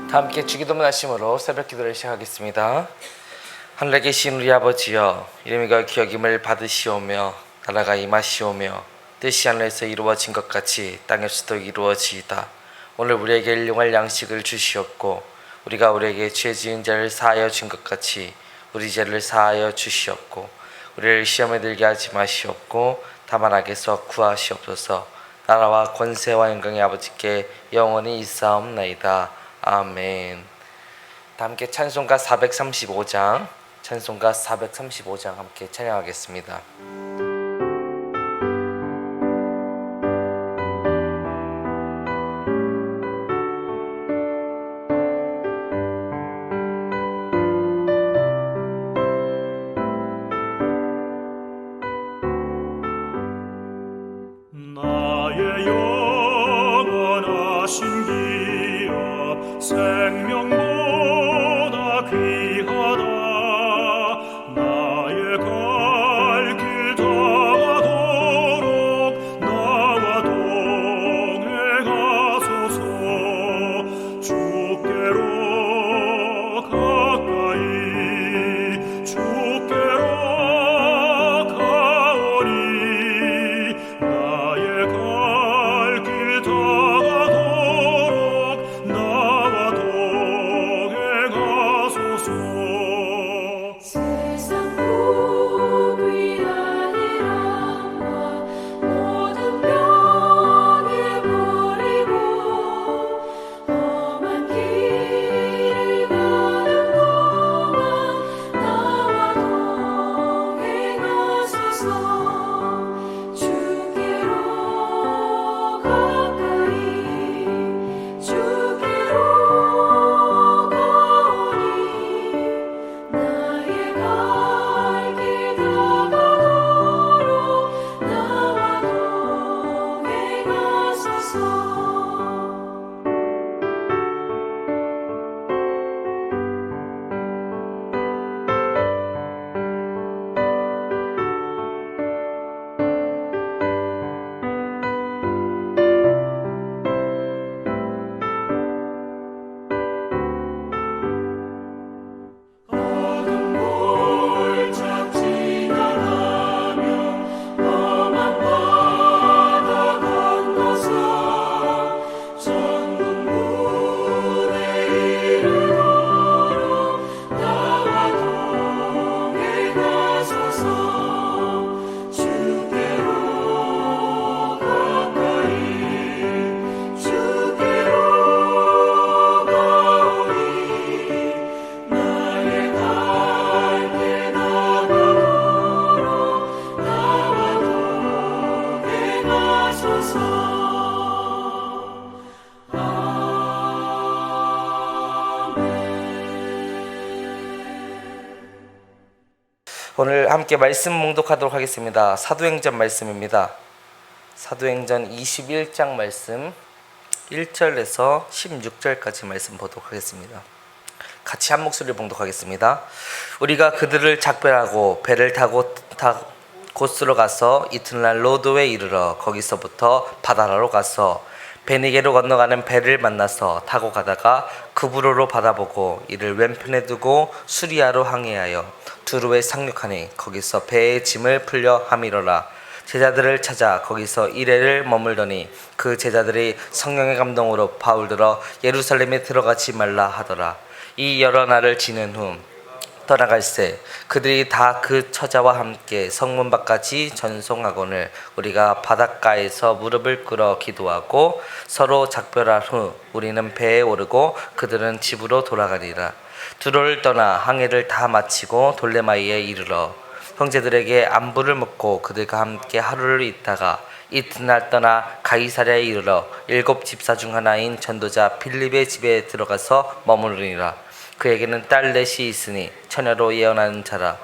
다 함께 주기도문 하심으로 새벽 기도를 시작하겠습니다. 하늘에 계신 우리 아버지여, 이름이가 기억임을 받으시오며 나라가 임하시오며 뜻이 하늘에서 이루어진 것 같이 땅에서도 이루어지이다. 오늘 우리에게 일용할 양식을 주시옵고 우리가 우리에게 죄 지은 자를 사하여 준 것 같이 우리 죄를 사하여 주시옵고 우리를 시험에 들게 하지 마시옵고 다만 악에서 구하시옵소서. 나라와 권세와 영광의 아버지께 영원히 있사옵나이다. 아멘. 다 함께 찬송가 435장 함께 찬양하겠습니다. 나의 영원하신 기업 생명보다 귀하다. 나의 갈 길 다가도록 나와 동행하소서. 주께로 가까이 주께로 가오리. 나의 갈 길 다가도록 나와 동행하소서. 세상 복이 아니란다. 모든 병에 버리고 험한 길을 가는 동안 나와 동행하소서. 주께로 가까이 주께로 가오니. 나의 갈 길 다가도록 나와 동행하소서. 어둠 골짝 지나가며 험한 바다 건너서 전문 문에 이르도록 나와 동행하소서. 주께로 가까이 주께로 가오니. 나의 갈 길 다가도록 나와 동행하소서. 오늘 함께 말씀 몽독하도록 하겠습니다. 사도행전 말씀입니다. 사도행전 21장 말씀 1절에서 16절까지 말씀 보도록 하겠습니다. 같이 한 목소리를 봉독하겠습니다. 우리가 그들을 작별하고 배를 타고 고스로 가서 이튿날 로도에 이르러 거기서부터 바다라로 가서 베니게로 건너가는 배를 만나서 타고 가다가 그브로로 바다보고 이를 왼편에 두고 수리아로 항해하여 두로에 상륙하니 거기서 배의 짐을 풀려 함이로라. 제자들을 찾아 거기서 이래를 머물더니 그 제자들이 성령의 감동으로 바울들어 예루살렘에 들어가지 말라 하더라. 이 여러 날을 지낸 후 떠나갈새 그들이 다 그 처자와 함께 성문 밖까지 전송하거늘 우리가 바닷가에서 무릎을 꿇어 기도하고 서로 작별한 후 우리는 배에 오르고 그들은 집으로 돌아가리라. 두로를 떠나 항해를 다 마치고 돌레마이에 이르러 형제들에게 안부를 묻고 그들과 함께 하루를 있다가 이튿날 떠나 가이사랴에 이르러 7 집사 중 하나인 전도자 빌립의 집에 들어가서 머무르니라. 그에게는 딸 넷이 있으니 처녀로 예언하는 자라.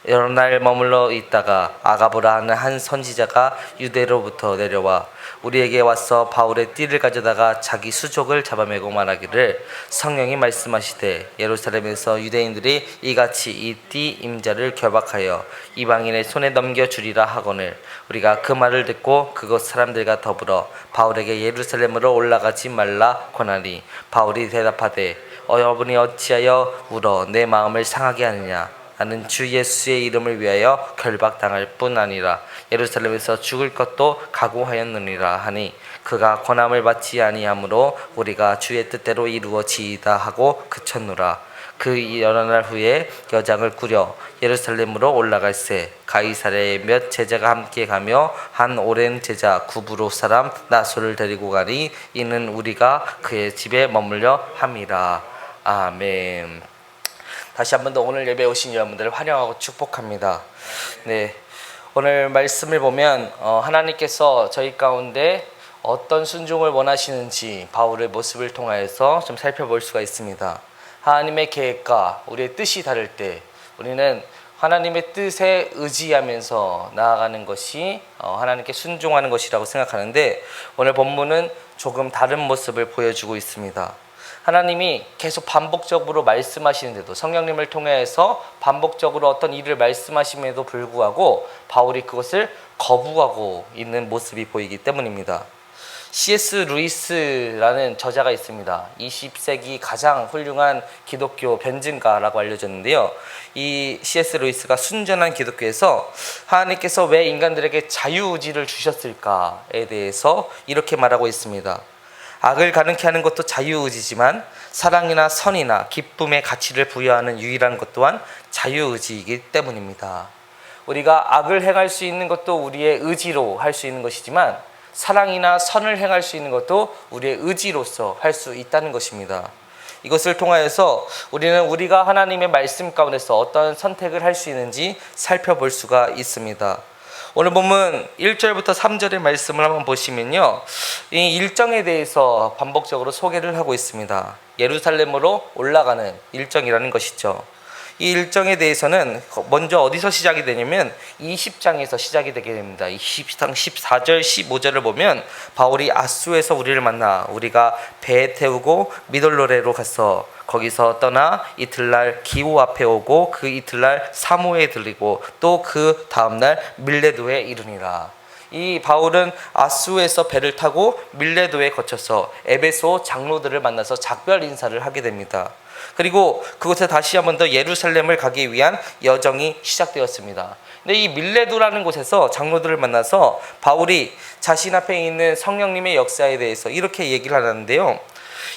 여러 날 머물러 있다가 아가보라 하는 한 선지자가 유대로부터 내려와 우리에게 와서 바울의 띠를 가져다가 자기 수족을 잡아매고 말하기를 성령이 말씀하시되 예루살렘에서 유대인들이 이같이 이 띠 임자를 결박하여 이방인의 손에 넘겨주리라 하거늘 우리가 그 말을 듣고 그곳 사람들과 더불어 바울에게 예루살렘으로 올라가지 말라 권하니 바울이 대답하되 여러분이 어찌하여 울어 내 마음을 상하게 하느냐. 나는 주 예수의 이름을 위하여 결박당할 뿐 아니라 예루살렘에서 죽을 것도 각오하였느니라 하니 그가 권함을 받지 아니하므로 우리가 주의 뜻대로 이루어지이다 하고 그쳤노라. 그 여러 날 후에 여장을 꾸려 예루살렘으로 올라갈새 가이사랴에 몇 제자가 함께 가며 한 오랜 제자 구브로 사람 나소를 데리고 가니 이는 우리가 그의 집에 머물려 함이라. 아멘. 다시 한 번 더 오늘 예배에 오신 여러분들을 환영하고 축복합니다. 네, 오늘 말씀을 보면 하나님께서 저희 가운데 어떤 순종을 원하시는지 바울의 모습을 통하여서 좀 살펴볼 수가 있습니다. 하나님의 계획과 우리의 뜻이 다를 때 우리는 하나님의 뜻에 의지하면서 나아가는 것이 하나님께 순종하는 것이라고 생각하는데 오늘 본문은 조금 다른 모습을 보여주고 있습니다. 하나님이 계속 반복적으로 말씀하시는데도 성령님을 통해서 반복적으로 어떤 일을 말씀하심에도 불구하고 바울이 그것을 거부하고 있는 모습이 보이기 때문입니다. C.S. 루이스라는 저자가 있습니다. 20세기 가장 훌륭한 기독교 변증가라고 알려졌는데요. 이 C.S. 루이스가 순전한 기독교에서 하나님께서 왜 인간들에게 자유의지를 주셨을까에 대해서 이렇게 말하고 있습니다. 악을 가능케 하는 것도 자유의지지만 사랑이나 선이나 기쁨의 가치를 부여하는 유일한 것 또한 자유의지이기 때문입니다. 우리가 악을 행할 수 있는 것도 우리의 의지로 할 수 있는 것이지만 사랑이나 선을 행할 수 있는 것도 우리의 의지로서 할 수 있다는 것입니다. 이것을 통하여서 우리는 우리가 하나님의 말씀 가운데서 어떤 선택을 할 수 있는지 살펴볼 수가 있습니다. 오늘 보면 1절부터 3절의 말씀을 한번 보시면요, 이 일정에 대해서 반복적으로 소개를 하고 있습니다. 예루살렘으로 올라가는 일정이라는 것이죠. 이 일정에 대해서는 먼저 어디서 시작이 되냐면 20장에서 시작이 되게 됩니다. 20장 14절 15절을 보면 바울이 아수에서 우리를 만나 우리가 배에 태우고 미돌로레로 갔어. 거기서 떠나 이틀날 기호 앞에 오고 그 이틀날 사모에 들리고 또 그 다음날 밀레도에 이르니라. 이 바울은 아수에서 배를 타고 밀레도에 거쳐서 에베소 장로들을 만나서 작별 인사를 하게 됩니다. 그리고 그곳에 다시 한 번 더 예루살렘을 가기 위한 여정이 시작되었습니다. 근데 이 밀레도라는 곳에서 장로들을 만나서 바울이 자신 앞에 있는 성령님의 역사에 대해서 이렇게 얘기를 하는데요.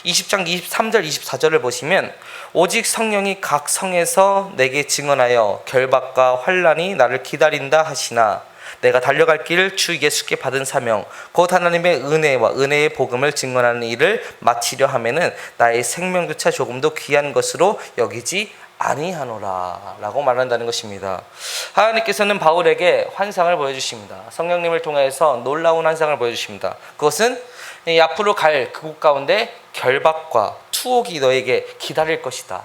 20장 23절 24절을 보시면 오직 성령이 각 성에서 내게 증언하여 결박과 환난이 나를 기다린다 하시나 내가 달려갈 길 주 예수께 받은 사명 곧 하나님의 은혜와 은혜의 복음을 증언하는 일을 마치려 하면은 나의 생명조차 조금도 귀한 것으로 여기지 아니하노라 라고 말한다는 것입니다. 하나님께서는 바울에게 환상을 보여주십니다. 성령님을 통해서 놀라운 환상을 보여주십니다. 그것은 앞으로 갈 그곳 가운데 결박과 투옥이 너에게 기다릴 것이다.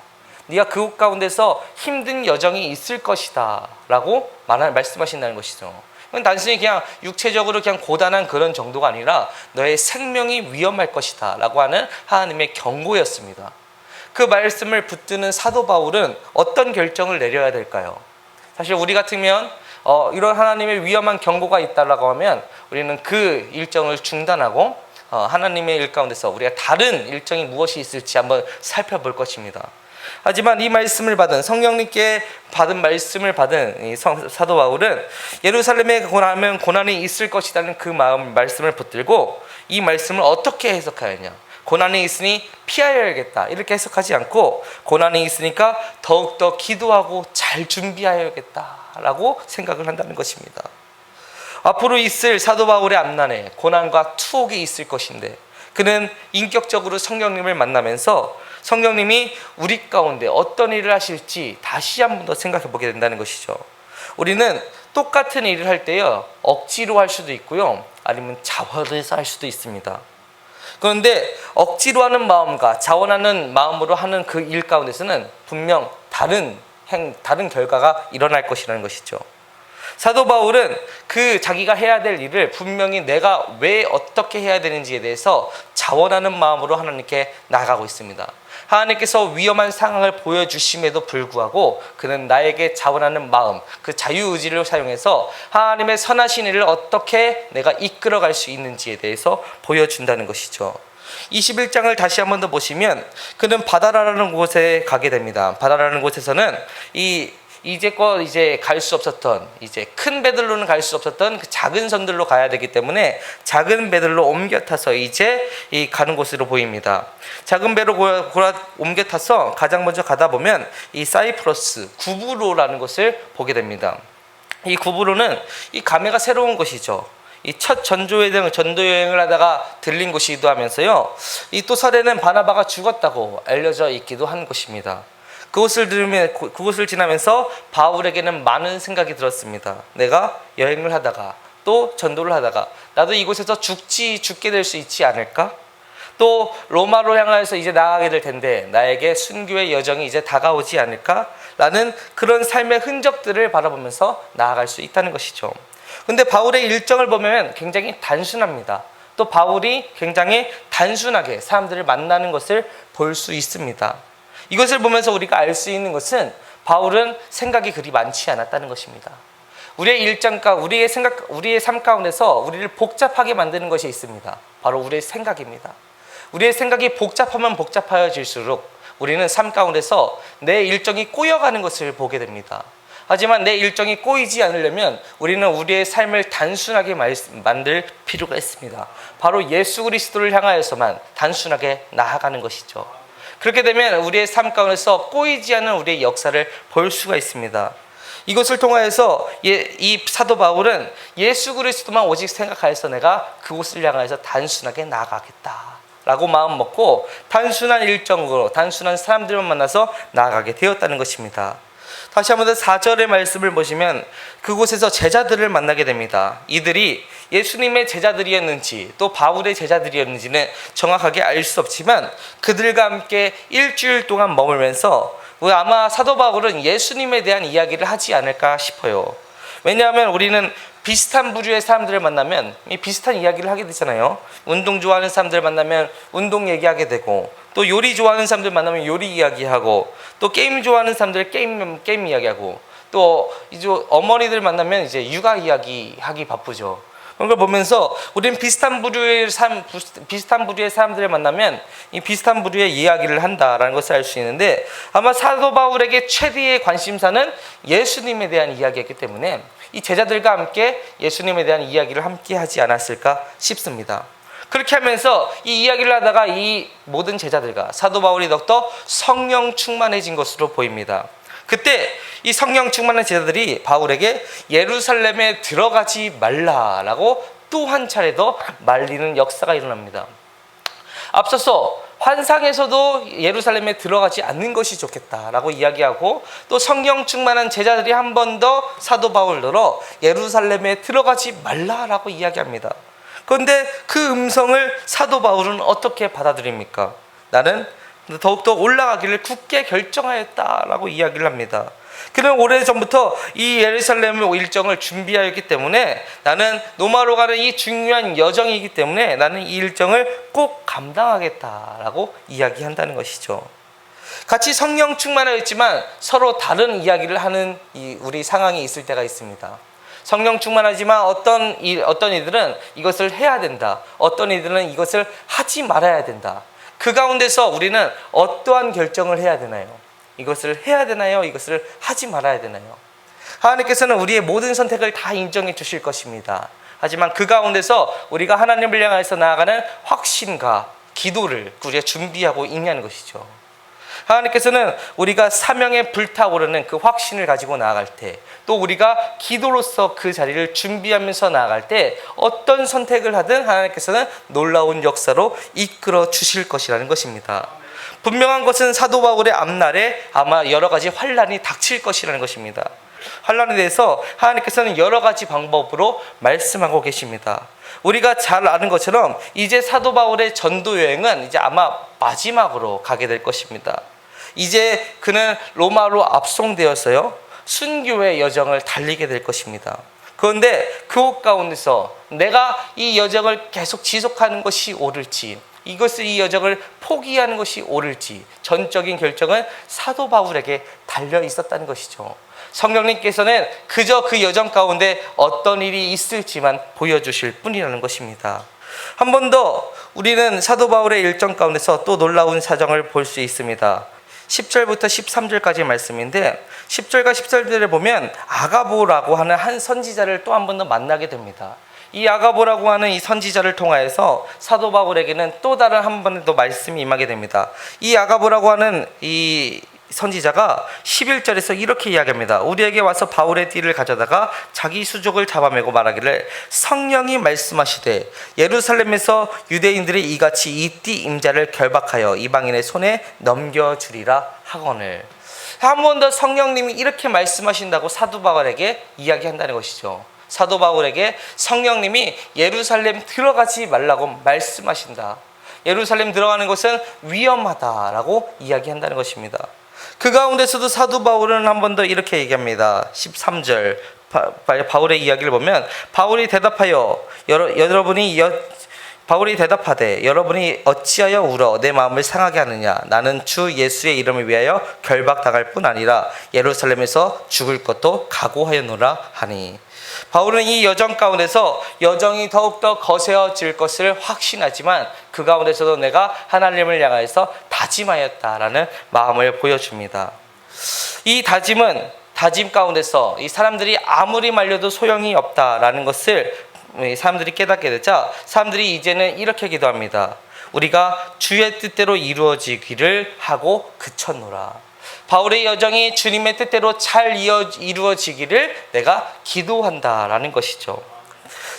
네가 그곳 가운데서 힘든 여정이 있을 것이다 라고 말씀하신다는 것이죠. 이건 단순히 그냥 육체적으로 그냥 고단한 그런 정도가 아니라 너의 생명이 위험할 것이다 라고 하는 하나님의 경고였습니다. 그 말씀을 붙드는 사도 바울은 어떤 결정을 내려야 될까요? 사실 우리 같으면 이런 하나님의 위험한 경고가 있다라고 하면 우리는 그 일정을 중단하고 하나님의 일 가운데서 우리가 다른 일정이 무엇이 있을지 한번 살펴볼 것입니다. 하지만 이 말씀을 받은 성령님께 받은 말씀을 받은 이 사도 바울은 예루살렘에 가면 고난이 있을 것이라는 그 말씀을 붙들고 이 말씀을 어떻게 해석하였냐? 고난이 있으니 피하여야겠다 이렇게 해석하지 않고 고난이 있으니까 더욱더 기도하고 잘 준비하여야겠다라고 생각을 한다는 것입니다. 앞으로 있을 사도 바울의 앞날에 고난과 투옥이 있을 것인데 그는 인격적으로 성령님을 만나면서 성령님이 우리 가운데 어떤 일을 하실지 다시 한 번 더 생각해 보게 된다는 것이죠. 우리는 똑같은 일을 할 때요 억지로 할 수도 있고요 아니면 자원해서 할 수도 있습니다. 그런데 억지로 하는 마음과 자원하는 마음으로 하는 그 일 가운데서는 분명 다른 결과가 일어날 것이라는 것이죠. 사도 바울은 그 자기가 해야 될 일을 분명히 내가 왜 어떻게 해야 되는지에 대해서 자원하는 마음으로 하나님께 나아가고 있습니다. 하나님께서 위험한 상황을 보여주심에도 불구하고 그는 나에게 자원하는 마음, 그 자유의지를 사용해서 하나님의 선하신 일을 어떻게 내가 이끌어갈 수 있는지에 대해서 보여준다는 것이죠. 21장을 다시 한 번 더 보시면 그는 바다라는 곳에 가게 됩니다. 바다라는 곳에서는 이제껏 갈 수 없었던, 이제 큰 배들로는 갈 수 없었던 그 작은 선들로 가야 되기 때문에 작은 배들로 옮겨 타서 이제 가는 곳으로 보입니다. 작은 배로 옮겨 타서 가장 먼저 가다 보면 이 사이프러스 구브로라는 곳을 보게 됩니다. 이 구브로는 이 감회가 새로운 곳이죠. 이 첫 전도여행을 하다가 들린 곳이기도 하면서요, 이 또 설에는 바나바가 죽었다고 알려져 있기도 한 곳입니다. 그곳을 지나면서 바울에게는 많은 생각이 들었습니다. 내가 여행을 하다가 또 전도를 하다가 나도 이곳에서 죽게 될 수 있지 않을까? 또 로마로 향하여서 이제 나아가게 될 텐데 나에게 순교의 여정이 이제 다가오지 않을까? 라는 그런 삶의 흔적들을 바라보면서 나아갈 수 있다는 것이죠. 근데 바울의 일정을 보면 굉장히 단순합니다. 또 바울이 굉장히 단순하게 사람들을 만나는 것을 볼 수 있습니다. 이것을 보면서 우리가 알 수 있는 것은 바울은 생각이 그리 많지 않았다는 것입니다. 우리의 일정과 우리의 삶 가운데서 우리를 복잡하게 만드는 것이 있습니다. 바로 우리의 생각입니다. 우리의 생각이 복잡하면 복잡해질수록 우리는 삶 가운데서 내 일정이 꼬여가는 것을 보게 됩니다. 하지만 내 일정이 꼬이지 않으려면 우리는 우리의 삶을 단순하게 만들 필요가 있습니다. 바로 예수 그리스도를 향하여서만 단순하게 나아가는 것이죠. 그렇게 되면 우리의 삶 가운데서 꼬이지 않은 우리의 역사를 볼 수가 있습니다. 이것을 통하여서 이 사도 바울은 예수 그리스도만 오직 생각하여서 내가 그곳을 향하여서 단순하게 나아가겠다 라고 마음 먹고 단순한 일정으로 단순한 사람들만 만나서 나아가게 되었다는 것입니다. 다시 한번 더 4절의 말씀을 보시면 그곳에서 제자들을 만나게 됩니다. 이들이 예수님의 제자들이었는지 또 바울의 제자들이었는지는 정확하게 알 수 없지만 그들과 함께 일주일 동안 머물면서 아마 사도 바울은 예수님에 대한 이야기를 하지 않을까 싶어요. 왜냐하면 우리는 비슷한 부류의 사람들을 만나면 비슷한 이야기를 하게 되잖아요. 운동 좋아하는 사람들을 만나면 운동 얘기하게 되고, 또 요리 좋아하는 사람들 만나면 요리 이야기하고, 또 게임 좋아하는 사람들 게임 이야기하고, 또 이제 어머니들 만나면 이제 육아 이야기 하기 바쁘죠. 그런 걸 보면서 우리는 비슷한 부류의 사람들을 만나면 이 비슷한 부류의 이야기를 한다라는 것을 알 수 있는데, 아마 사도 바울에게 최대의 관심사는 예수님에 대한 이야기였기 때문에 이 제자들과 함께 예수님에 대한 이야기를 함께 하지 않았을까 싶습니다. 그렇게 하면서 이 이야기를 하다가 이 모든 제자들과 사도 바울이 더욱더 성령 충만해진 것으로 보입니다. 그때 이 성령 충만한 제자들이 바울에게 예루살렘에 들어가지 말라라고 또 한 차례 더 말리는 역사가 일어납니다. 앞서서 환상에서도 예루살렘에 들어가지 않는 것이 좋겠다라고 이야기하고, 또 성령 충만한 제자들이 한 번 더 사도 바울더러 예루살렘에 들어가지 말라라고 이야기합니다. 그런데 그 음성을 사도 바울은 어떻게 받아들입니까? 나는 더욱더 올라가기를 굳게 결정하였다라고 이야기를 합니다. 그는 오래전부터 이 예루살렘 일정을 준비하였기 때문에 나는 로마로 가는 이 중요한 여정이기 때문에 나는 이 일정을 꼭 감당하겠다라고 이야기한다는 것이죠. 같이 성령 충만하였지만 서로 다른 이야기를 하는 우리 상황이 있을 때가 있습니다. 성령 충만하지만 어떤 이들은 이것을 해야 된다, 어떤 이들은 이것을 하지 말아야 된다. 그 가운데서 우리는 어떠한 결정을 해야 되나요? 이것을 해야 되나요? 이것을 하지 말아야 되나요? 하나님께서는 우리의 모든 선택을 다 인정해 주실 것입니다. 하지만 그 가운데서 우리가 하나님을 향해서 나아가는 확신과 기도를 우리가 준비하고 있냐는 것이죠. 하나님께서는 우리가 사명에 불타오르는 그 확신을 가지고 나아갈 때, 또 우리가 기도로서 그 자리를 준비하면서 나아갈 때 어떤 선택을 하든 하나님께서는 놀라운 역사로 이끌어 주실 것이라는 것입니다. 분명한 것은 사도 바울의 앞날에 아마 여러 가지 환난이 닥칠 것이라는 것입니다. 환난에 대해서 하나님께서는 여러 가지 방법으로 말씀하고 계십니다. 우리가 잘 아는 것처럼 이제 사도 바울의 전도 여행은 이제 아마 마지막으로 가게 될 것입니다. 이제 그는 로마로 압송되어서요, 순교의 여정을 달리게 될 것입니다. 그런데 그 가운데서 내가 이 여정을 계속 지속하는 것이 옳을지, 이 여정을 포기하는 것이 옳을지, 전적인 결정은 사도 바울에게 달려 있었다는 것이죠. 성령님께서는 그저 그 여정 가운데 어떤 일이 있을지만 보여주실 뿐이라는 것입니다. 한 번 더 우리는 사도 바울의 일정 가운데서 또 놀라운 사정을 볼 수 있습니다. 10절부터 13절까지 말씀인데 10절과 13절에 보면 아가보라고 하는 한 선지자를 또 한 번 더 만나게 됩니다. 이 아가보라고 하는 이 선지자를 통하여서 사도 바울에게는 또 다른 한 번의 더 말씀이 임하게 됩니다. 이 아가보라고 하는 이 선지자가 11절에서 이렇게 이야기합니다. 우리에게 와서 바울의 띠를 가져다가 자기 수족을 잡아매고 말하기를 성령이 말씀하시되 예루살렘에서 유대인들이 이같이 이 띠 임자를 결박하여 이방인의 손에 넘겨주리라 하거늘. 한 번 더 성령님이 이렇게 말씀하신다고 사도 바울에게 이야기한다는 것이죠. 사도 바울에게 성령님이 예루살렘 들어가지 말라고 말씀하신다. 예루살렘 들어가는 것은 위험하다라고 이야기한다는 것입니다. 그 가운데서도 사도 바울은 한 번 더 이렇게 얘기합니다. 13절 바울의 이야기를 보면 바울이 대답하되 여러분이 어찌하여 울어 내 마음을 상하게 하느냐. 나는 주 예수의 이름을 위하여 결박당할 뿐 아니라 예루살렘에서 죽을 것도 각오하였노라 하니. 바울은 이 여정 가운데서 여정이 더욱더 거세어질 것을 확신하지만 그 가운데서도 내가 하나님을 향하여서 다짐하였다라는 마음을 보여줍니다. 이 다짐 가운데서 이 사람들이 아무리 말려도 소용이 없다라는 것을 사람들이 깨닫게 되자 사람들이 이제는 이렇게 기도합니다. 우리가 주의 뜻대로 이루어지기를 하고 그쳤노라. 바울의 여정이 주님의 뜻대로 잘 이루어지기를 내가 기도한다라는 것이죠.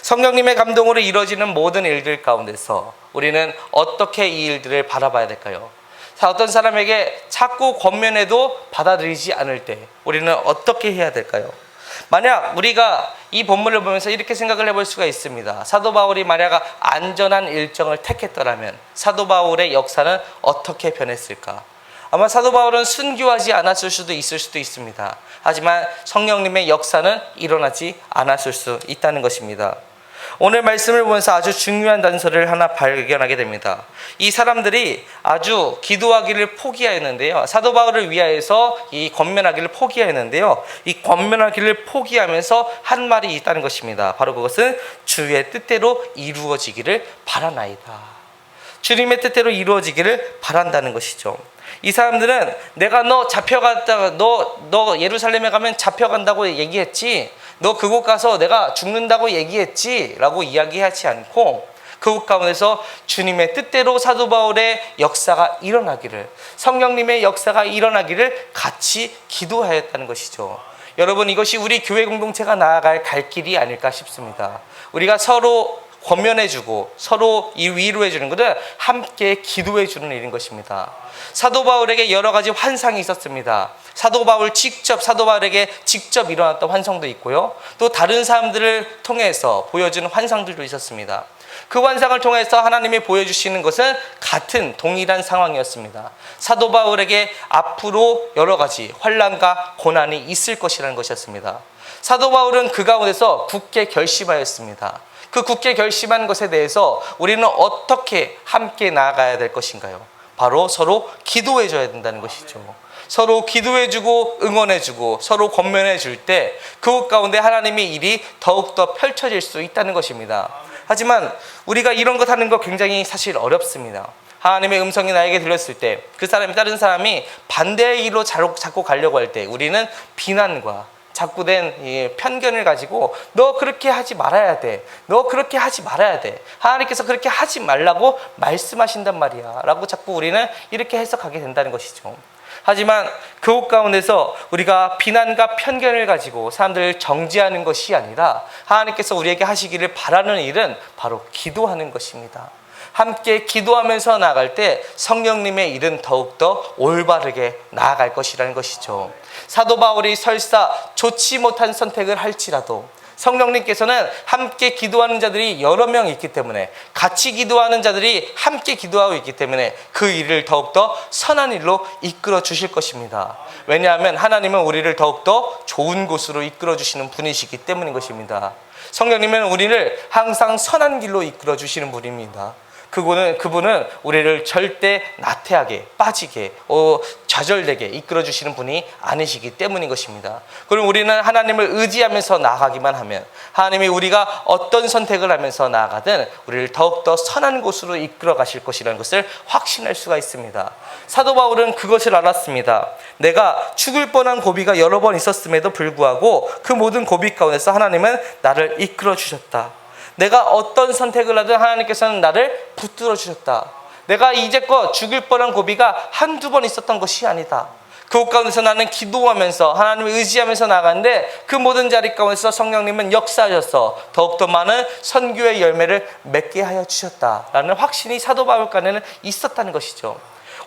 성령님의 감동으로 이루어지는 모든 일들 가운데서 우리는 어떻게 이 일들을 바라봐야 될까요? 어떤 사람에게 자꾸 권면해도 받아들이지 않을 때 우리는 어떻게 해야 될까요? 만약 우리가 이 본문을 보면서 이렇게 생각을 해볼 수가 있습니다. 사도 바울이 만약 안전한 일정을 택했더라면 사도 바울의 역사는 어떻게 변했을까? 아마 사도 바울은 순교하지 않았을 수도 있을 수도 있습니다. 하지만 성령님의 역사는 일어나지 않았을 수 있다는 것입니다. 오늘 말씀을 보면서 아주 중요한 단서를 하나 발견하게 됩니다. 이 사람들이 아주 기도하기를 포기하였는데요. 사도 바울을 위하여서 이 권면하기를 포기하였는데요. 이 권면하기를 포기하면서 한 말이 있다는 것입니다. 바로 그것은 주의 뜻대로 이루어지기를 바라나이다. 주님의 뜻대로 이루어지기를 바란다는 것이죠. 이 사람들은 내가 너 잡혀갔다가 너 예루살렘에 가면 잡혀간다고 얘기했지, 너 그곳 가서 내가 죽는다고 얘기했지 라고 이야기하지 않고 그곳 가운데서 주님의 뜻대로 사도 바울의 역사가 일어나기를, 성령님의 역사가 일어나기를 같이 기도하였다는 것이죠. 여러분, 이것이 우리 교회 공동체가 나아갈 갈 길이 아닐까 싶습니다. 우리가 서로 권면해주고 서로 위로해주는 것은 함께 기도해주는 일인 것입니다. 사도 바울에게 여러 가지 환상이 있었습니다. 사도 바울에게 직접 일어났던 환상도 있고요. 또 다른 사람들을 통해서 보여주는 환상들도 있었습니다. 그 환상을 통해서 하나님이 보여주시는 것은 같은 동일한 상황이었습니다. 사도 바울에게 앞으로 여러 가지 환난과 고난이 있을 것이라는 것이었습니다. 사도 바울은 그 가운데서 굳게 결심하였습니다. 그 굳게 결심한 것에 대해서 우리는 어떻게 함께 나아가야 될 것인가요? 바로 서로 기도해줘야 된다는 것이죠. 서로 기도해주고 응원해주고 서로 권면해줄 때 그곳 가운데 하나님의 일이 더욱더 펼쳐질 수 있다는 것입니다. 하지만 우리가 이런 것 하는 거 굉장히 사실 어렵습니다. 하나님의 음성이 나에게 들렸을 때 그 사람이 다른 사람이 반대의 길로 자꾸 가려고 할 때 우리는 비난과 자꾸 된 편견을 가지고 너 그렇게 하지 말아야 돼, 너 그렇게 하지 말아야 돼, 하나님께서 그렇게 하지 말라고 말씀하신단 말이야 라고 자꾸 우리는 이렇게 해석하게 된다는 것이죠. 하지만 그곳 가운데서 우리가 비난과 편견을 가지고 사람들을 정죄하는 것이 아니라 하나님께서 우리에게 하시기를 바라는 일은 바로 기도하는 것입니다. 함께 기도하면서 나아갈 때 성령님의 일은 더욱더 올바르게 나아갈 것이라는 것이죠. 사도 바울이 설사 좋지 못한 선택을 할지라도 성령님께서는 함께 기도하는 자들이 여러 명 있기 때문에, 같이 기도하는 자들이 함께 기도하고 있기 때문에 그 일을 더욱더 선한 일로 이끌어 주실 것입니다. 왜냐하면 하나님은 우리를 더욱더 좋은 곳으로 이끌어 주시는 분이시기 때문인 것입니다. 성령님은 우리를 항상 선한 길로 이끌어 주시는 분입니다. 그분은 우리를 절대 나태하게, 빠지게, 좌절되게 이끌어 주시는 분이 아니시기 때문인 것입니다. 그럼 우리는 하나님을 의지하면서 나아가기만 하면, 하나님이 우리가 어떤 선택을 하면서 나아가든 우리를 더욱더 선한 곳으로 이끌어 가실 것이라는 것을 확신할 수가 있습니다. 사도 바울은 그것을 알았습니다. 내가 죽을 뻔한 고비가 여러 번 있었음에도 불구하고 그 모든 고비 가운데서 하나님은 나를 이끌어 주셨다. 내가 어떤 선택을 하든 하나님께서는 나를 붙들어 주셨다. 내가 이제껏 죽을 뻔한 고비가 한두 번 있었던 것이 아니다. 그곳 가운데서 나는 기도하면서 하나님을 의지하면서 나가는데 그 모든 자리 가운데서 성령님은 역사하셔서 더욱더 많은 선교의 열매를 맺게 하여 주셨다라는 확신이 사도 바울 간에는 있었다는 것이죠.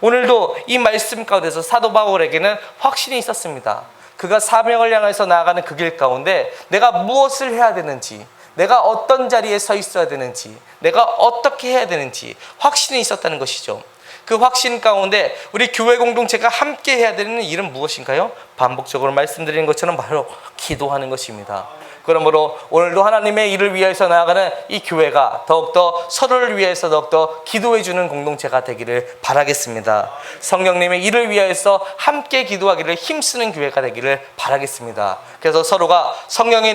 오늘도 이 말씀 가운데서 사도 바울에게는 확신이 있었습니다. 그가 사명을 향해서 나아가는 그 길 가운데 내가 무엇을 해야 되는지, 내가 어떤 자리에 서 있어야 되는지, 내가 어떻게 해야 되는지 확신이 있었다는 것이죠. 그 확신 가운데 우리 교회 공동체가 함께 해야 되는 일은 무엇인가요? 반복적으로 말씀드리는 것처럼 바로 기도하는 것입니다. 그러므로 오늘도 하나님의 일을 위해서 나아가는 이 교회가 더욱더 서로를 위해서 더욱더 기도해 주는 공동체가 되기를 바라겠습니다. 성령님의 일을 위해서 함께 기도하기를 힘쓰는 교회가 되기를 바라겠습니다. 그래서 서로가 성령의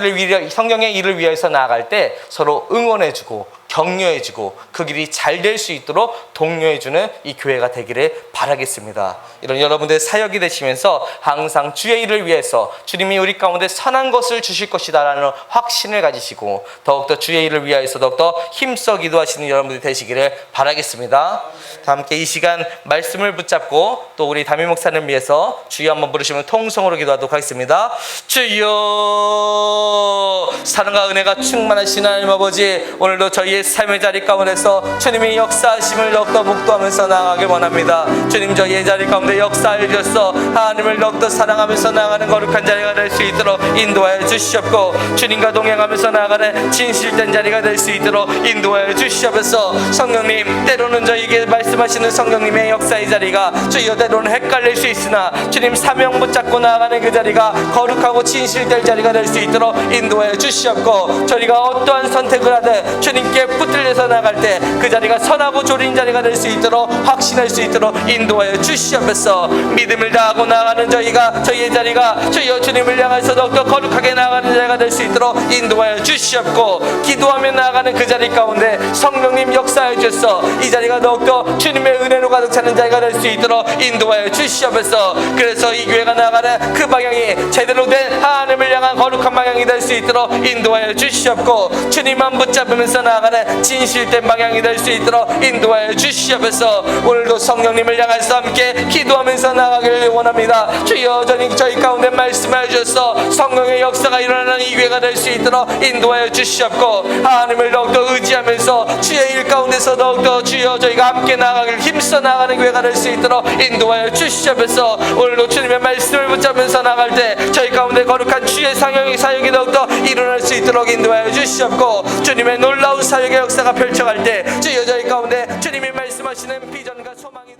일을 위해서 나아갈 때 서로 응원해 주고 격려해 주고 그 길이 잘 될 수 있도록 독려해 주는 이 교회가 되기를 바라겠습니다. 이런 여러분들의 사역이 되시면서 항상 주의 일을 위해서 주님이 우리 가운데 선한 것을 주실 것이다 라는 확신을 가지시고 더욱더 주의 일을 위하여서 더욱더 힘써 기도하시는 여러분들이 되시기를 바라겠습니다. 다 함께 이 시간 말씀을 붙잡고 또 우리 담임 목사님을 위해서 주여 한번 부르시면 통성으로 기도하도록 하겠습니다. 주여, 사랑과 은혜가 충만하신 하나님 아버지, 오늘도 저희의 삶의 자리 가운데서 주님이 역사하심을 더욱더 목도하면서 나아가길 원합니다. 주님, 저희의 자리 가운데 역사해 주셔서 하나님을 더욱더 사랑하면서 나아가는 거룩한 자리가 될 수 있도록 인도하여 주시옵고, 주님과 동행하면서 나아가는 진실된 자리가 될 수 있도록 인도하여 주시옵소서. 성령님, 때로는 저희에게 말씀하시는 성령님의 역사의 자리가 주여 때로는 헷갈릴 수 있으나 주님 사명 붙잡고 나아가는 그 자리가 거룩하고 진실될 자리가 될 수 있도록 인도하여 주시옵고, 저희가 어떠한 선택을 하든 주님께 붙들려서 나갈 때 그 자리가 선하고 조린 자리가 될 수 있도록 확신할 수 있도록 인도하여 주시옵소서. 믿음을 다하고 나아가는 저희의 자리가 주여 주님을 향해서 더욱더 거룩하게 나아가는 자리가 될 수 있도록 인도하여 주시옵고, 기도하며 나아가는 그 자리 가운데 성령님 역사해 주셔서 이 자리가 더욱더 주님의 은혜로 가득 차는 자리가 될 수 있도록 인도하여 주시옵소서. 그래서 이 교회가 나아가는 그 방향이 제대로 된 하나님을 향한 거룩한 방향이 될 수 있도록 인도하여 주시옵고, 주님만 붙잡으면서 나아가는 진실된 방향이 될 수 있도록 인도하여 주시옵소서. 오늘도 성령님을 향해서 함께 기도하면서 나아가기를 원합니다. 주여, 저희 가운데 말씀하여 주셔서 성령의 역사가 일어나는 이 교회가 될 수 있도록 인도하여 주시옵고, 하나님을 더욱더 의지하면서 주의 일 가운데서 더욱더 주여 저희가 함께 나아가기를 힘써 나아가는 교회가 될 수 있도록 인도하여 주시옵소서. 오늘도 주님의 말씀을 붙잡으면서 나아갈 때 저희 가운데 거룩한 주의 사역이 더욱더 일어날 수 있도록 인도하여 주시옵고, 주님의 놀라운 사역의 역사가 펼쳐갈 때 주여 저희 가운데 주님이 말씀하시는 비전과 소망이